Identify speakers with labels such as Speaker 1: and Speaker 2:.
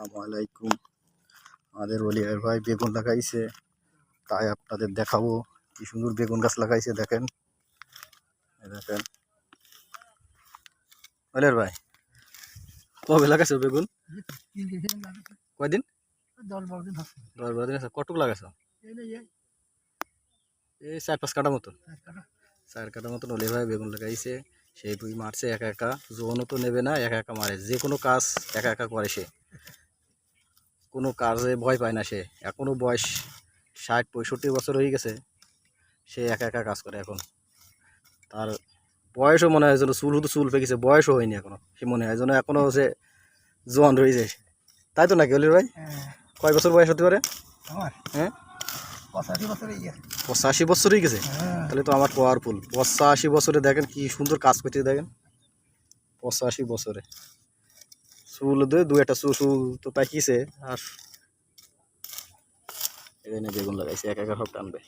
Speaker 1: আসসালামু আলাইকুম। আমাদের অলিয়ার ভাই বেগুন লাগাইছে, তাই আপনাদের দেখাবো কি সুন্দর বেগুন গাছ লাগাইছে। দেখেন, এই দেখেন অলিয়ার ভাই কবে লাগাইছো বেগুন? কয়দিন? 10-12 দিন আছে। কটুক লাগাইছো? এই 4-5 কাটা মতন, 4 কাটা মতন অলিয়ার ভাই বেগুন লাগাইছে। সেই বুই মারছে একা একা, জোনও তো নেবে না, একা একা মারে। যে কোনো কাজ একা একা করে সে, কোনো কাজে ভয় পায় না সে। এখনো বয়স 60-65 বছর হয়ে গেছে, সে একা একা কাজ করে। এখন তার বয়সও মনে হয় যেন চুল, শুধু চুল পেকেছে, বয়সও হয়নি এখনো। সে মনে হয় যেন এখনো সে জোয়ান রয়ে যায়। তাই তো নাকি অলির ভাই? কয় বছর বয়স হতে পারে? হ্যাঁ, 85 বছর হয়ে গেছে। তাহলে তো আমার পাওয়ারফুল। 85 বছরে দেখেন কি সুন্দর কাজ করতে, দেখেন 85 বছরে চুল দু একটা চুল তো পাকিছে। আর এখানে বেগুন লাগাইছে, একা একা সব টানবে।